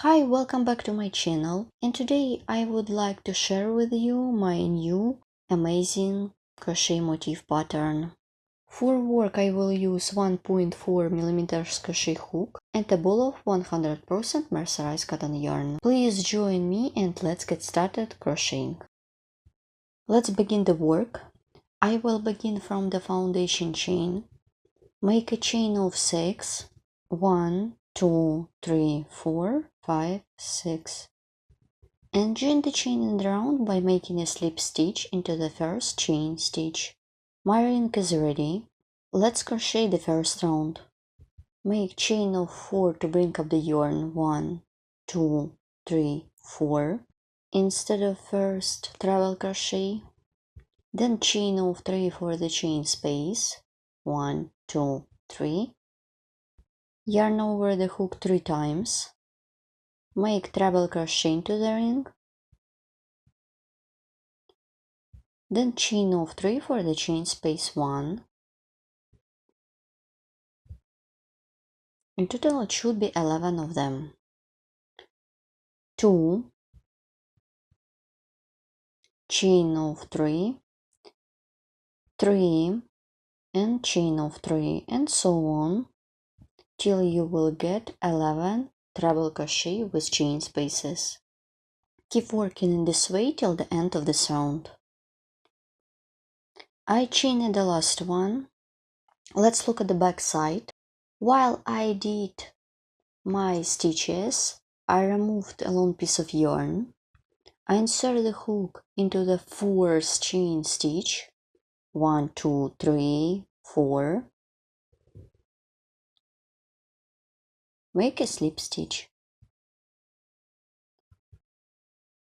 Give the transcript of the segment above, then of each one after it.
Hi, welcome back to my channel, and today I would like to share with you my new amazing crochet motif pattern. For work I will use 1.4mm crochet hook and a ball of 100% mercerized cotton yarn. Please join me and let's get started crocheting. Let's begin the work. I will begin from the foundation chain. Make a chain of 6. 1, 2, 3, 4, 5, 6. And join the chain in the round by making a slip stitch into the first chain stitch. My ring is ready. Let's crochet the first round. Make chain of 4 to bring up the yarn. 1, 2, 3, 4. Instead of first treble crochet, then chain of 3 for the chain space. 1, 2, 3. Yarn over the hook 3 times. Make treble crochet into the ring. Then chain of 3 for the chain space 1. In total it should be 11 of them. 2, chain of 3, 3, and chain of 3, and so on, till you will get 11 treble crochet with chain spaces. Keep working in this way till the end of this round. I chained the last one. Let's look at the back side. While I did my stitches, I removed a long piece of yarn. I insert the hook into the fourth chain stitch. 1, 2, 3, 4. Make a slip stitch.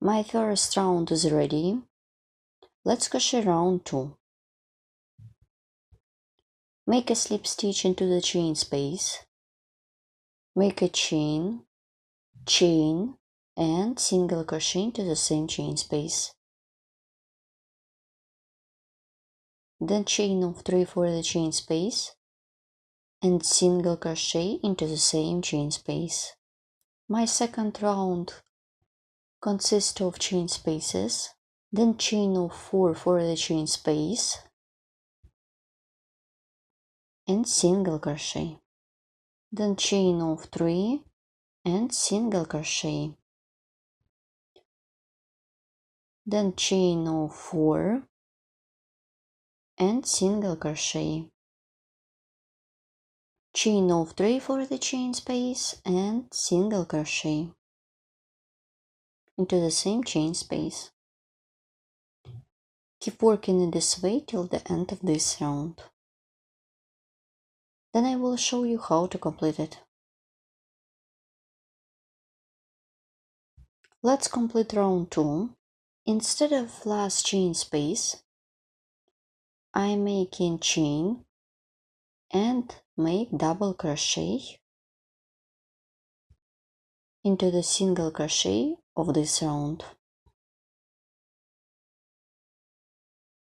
My first round is ready. Let's crochet round 2. Make a slip stitch into the chain space. Make a chain, chain, and single crochet into the same chain space. Then chain of 3 for the chain space and single crochet into the same chain space. My second round consists of chain spaces, then chain of 4 for the chain space and single crochet, then chain of 3 and single crochet, then chain of 4 and single crochet, chain of 3 for the chain space and single crochet into the same chain space. Keep working in this way till the end of this round. Then I will show you how to complete it. Let's complete round 2. Instead of last chain space, I'm making chain and make double crochet into the single crochet of this round.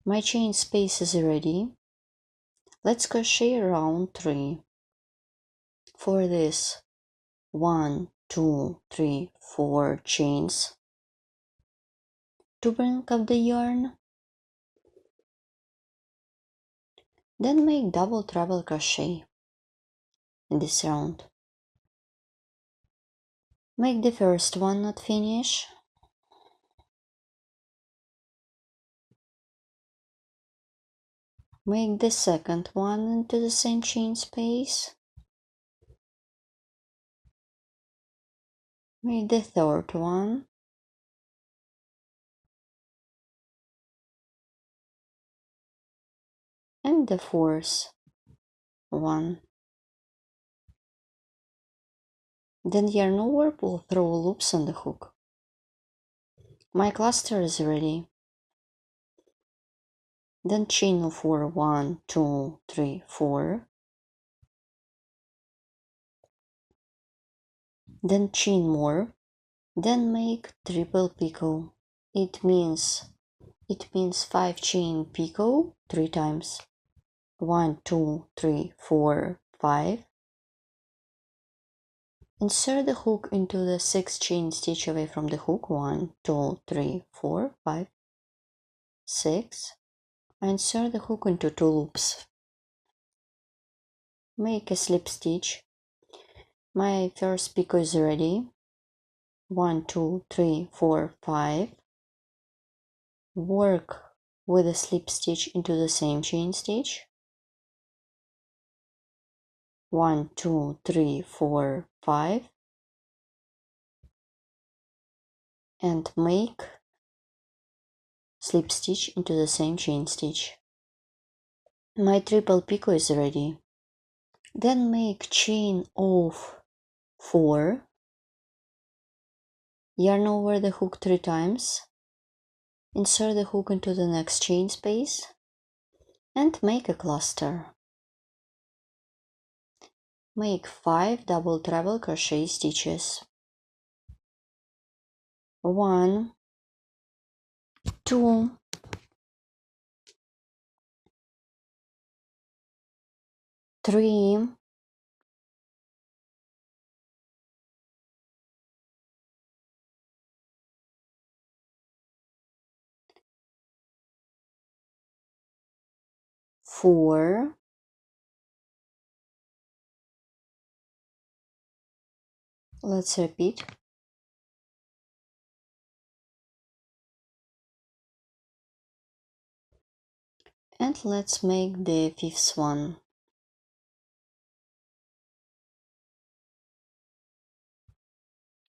My chain space is ready. Let's crochet round 3. For this, 1, 2, 3, 4 chains to bring up the yarn. Then make double treble crochet in this round. Make the first one not finish. Make the second one into the same chain space. Make the third one. And the fourth one. Then yarn over, pull through loops on the hook. My cluster is ready. Then chain of 4, 1, 2, 3, 4. Then chain more. Then make triple picot. It means 5 chain picot 3 times. 1, 2, 3, 4, 5. Insert the hook into the 6th chain stitch away from the hook. 1, 2, 3, 4, 5, 6. Insert the hook into 2 loops. Make a slip stitch. My first picot is ready. 1, 2, 3, 4, 5. Work with a slip stitch into the same chain stitch. 1, 2, 3, 4, 5. And make slip stitch into the same chain stitch. My triple picot is ready. Then make chain of 4, yarn over the hook 3 times, insert the hook into the next chain space, and make a cluster. Make 5 double treble crochet stitches. 1, 2, 3, 4, let's repeat, and let's make the 5th one.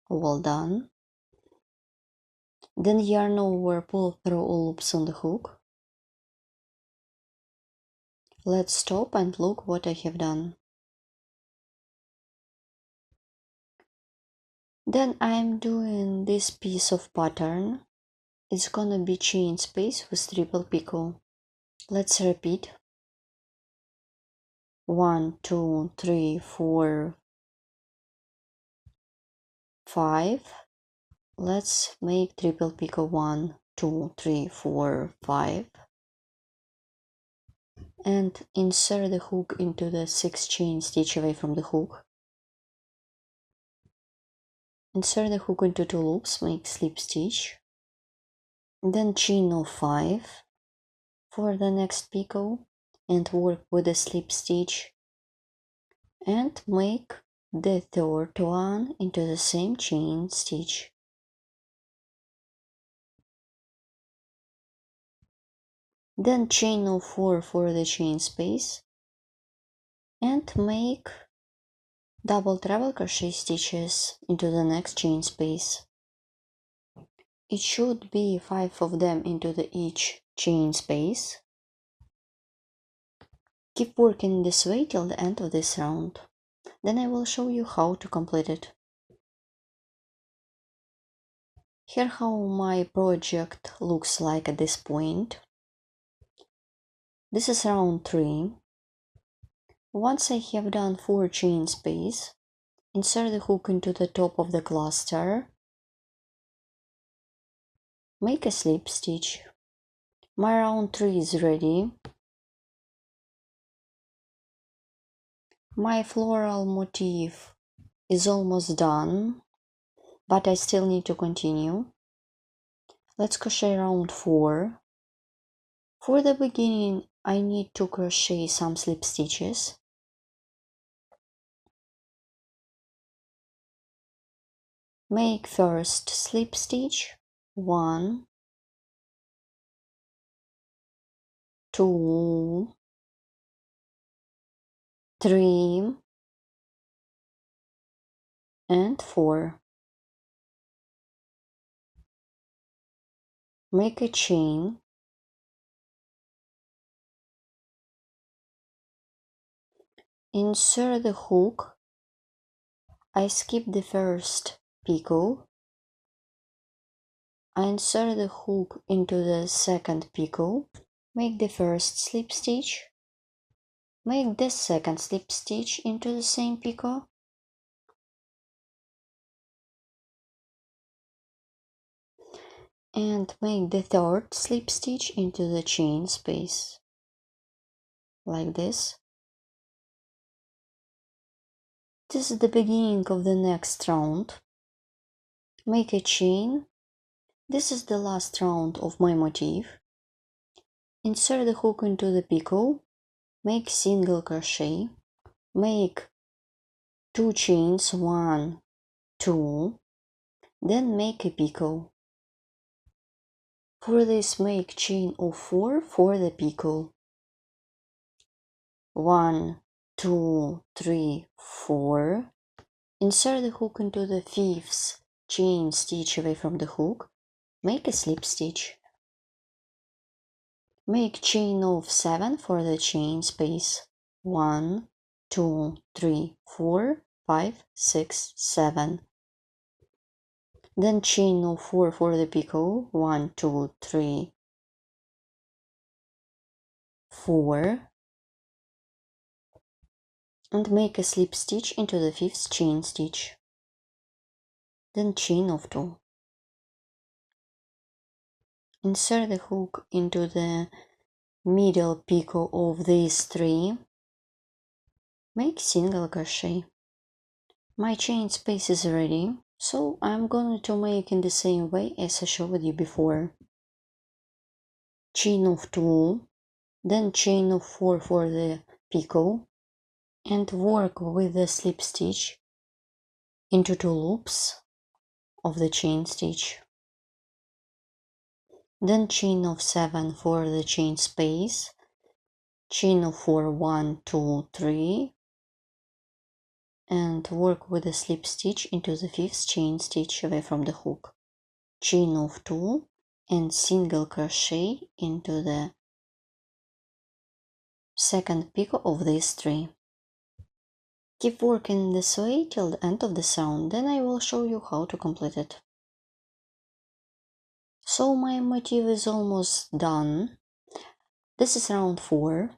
Well done. Then yarn over, pull through all loops on the hook. Let's stop and look what I have done. Then I'm doing this piece of pattern. It's gonna be chain space with triple picot. Let's repeat. 1, 2, 3, 4, 5. Let's make triple picot. 1, 2, 3, 4, 5. And insert the hook into the 6th chain stitch away from the hook. Insert the hook into 2 loops, make slip stitch. Then chain of 5 for the next picot and work with a slip stitch and make the 3rd one into the same chain stitch. Then chain of 4 for the chain space and make double treble crochet stitches into the next chain space. It should be 5 of them into each chain space. Keep working this way till the end of this round. Then I will show you how to complete it. Here how my project looks like at this point. This is round 3. Once I have done 4 chain space, insert the hook into the top of the cluster, make a slip stitch. My round 3 is ready. My floral motif is almost done, but I still need to continue. Let's crochet round 4. For the beginning, I need to crochet some slip stitches. Make first slip stitch. 1, 2, 3, and 4. Make a chain. Insert the hook. I skip the first picot. I insert the hook into the 2nd picot. Make the first slip stitch. Make the 2nd slip stitch into the same picot. And make the 3rd slip stitch into the chain space. Like this. This is the beginning of the next round. Make a chain. This is the last round of my motif. Insert the hook into the picot. Make single crochet. Make 2 chains, 1, 2. Then make a picot. For this, make chain of 4 for the picot. 1, 2, 3, 4. Insert the hook into the 5th chain stitch away from the hook. Make a slip stitch. Make chain of 7 for the chain space. 1, 2, 3, 4, 5, 6, 7. Then chain of 4 for the picot. 1, 2, 3, 4. And make a slip stitch into the 5th chain stitch. Then chain of 2. Insert the hook into the middle picot of these 3. Make single crochet. My chain space is ready, so I'm going to make in the same way as I showed you before. Chain of 2, then chain of 4 for the picot, and work with the slip stitch into 2 loops of the chain stitch. Then chain of 7 for the chain space, chain of 4, 1, 2, 3, and work with a slip stitch into the 5th chain stitch away from the hook. Chain of 2 and single crochet into the 2nd picot of these 3. Keep working this way till the end of the round, then I will show you how to complete it. So my motif is almost done. This is round 4.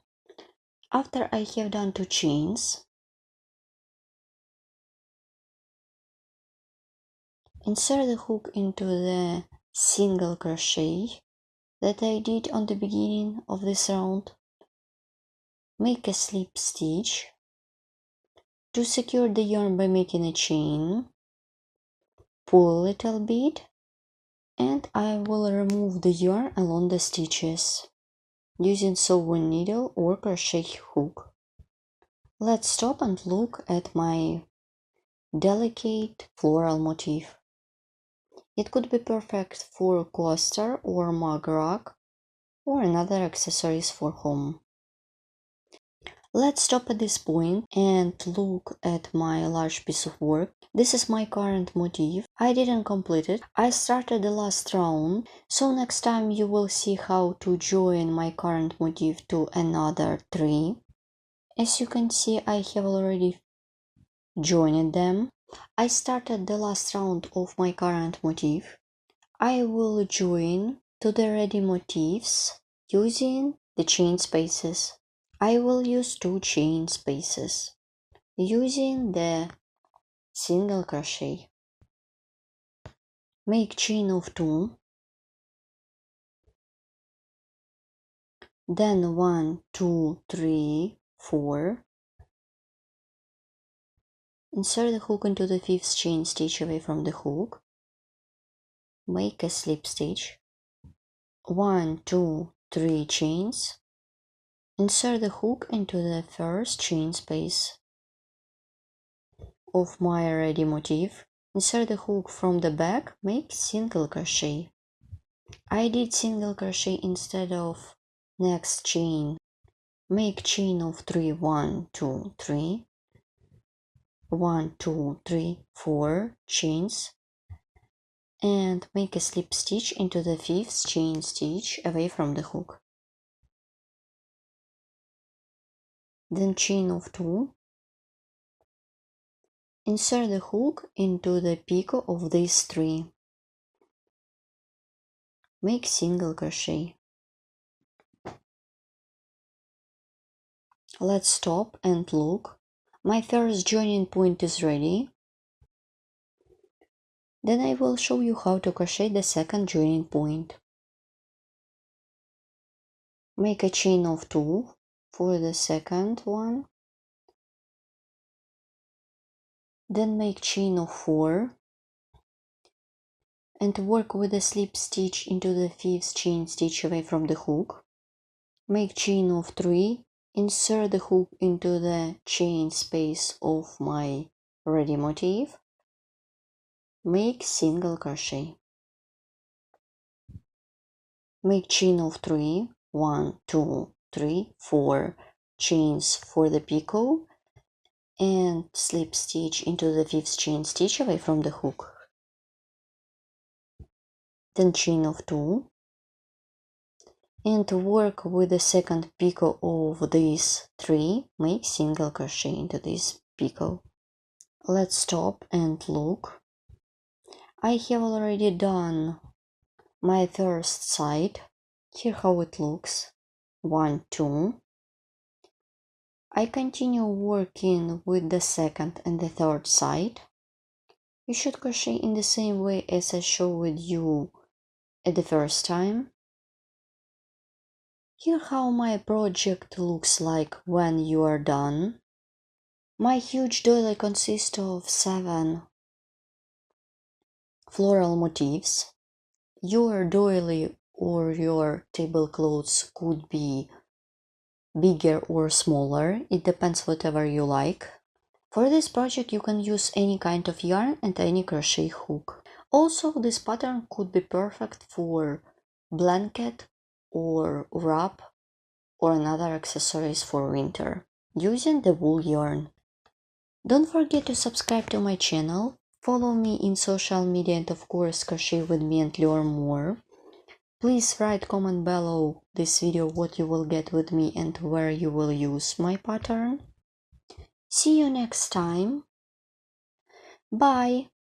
After I have done 2 chains, insert the hook into the single crochet that I did on the beginning of this round. Make a slip stitch. To secure the yarn by making a chain, pull a little bit, and I will remove the yarn along the stitches using sewing needle or crochet hook. Let's stop and look at my delicate floral motif. It could be perfect for a coaster or mug rack or another accessories for home. Let's stop at this point and look at my large piece of work. This is my current motif. I didn't complete it. I started the last round, so next time you will see how to join my current motif to another 3. As you can see, I have already joined them. I started the last round of my current motif. I will join to the ready motifs using the chain spaces. I will use 2 chain spaces using the single crochet. Make chain of 2, then 1, 2, 3, 4. Insert the hook into the 5th chain stitch away from the hook. Make a slip stitch. 1, 2, 3 chains. Insert the hook into the 1st chain space of my ready motif. Insert the hook from the back, make single crochet. I did single crochet instead of next chain. Make chain of 3, 1, 2, 3, 1, 2, 3, 4 chains, and make a slip stitch into the 5th chain stitch away from the hook. Then chain of 2. Insert the hook into the picot of these 3. Make single crochet. Let's stop and look. My first joining point is ready. Then I will show you how to crochet the second joining point. Make a chain of 2 for the second one. Then make chain of 4 and work with a slip stitch into the 5th chain stitch away from the hook. Make chain of 3, insert the hook into the chain space of my ready motif. Make single crochet. Make chain of 3, 1, 2, 3, 4 chains for the picot and slip stitch into the 5th chain stitch away from the hook. Then chain of 2 and work with the second picot of these 3. Make single crochet into this picot. Let's stop and look. I have already done my first side. Here how it looks. 1, 2. I continue working with the second and the third side. You should crochet in the same way as I showed you at the first time. Here how my project looks like when you are done. My huge doily consists of 7 floral motifs. Your doily or your tablecloths could be bigger or smaller, it depends whatever you like. For this project you can use any kind of yarn and any crochet hook. Also, this pattern could be perfect for blanket or wrap or another accessories for winter using the wool yarn. Don't forget to subscribe to my channel, follow me in social media and of course crochet with me and learn more. Please write comment below this video what you will get with me and where you will use my pattern. See you next time. Bye!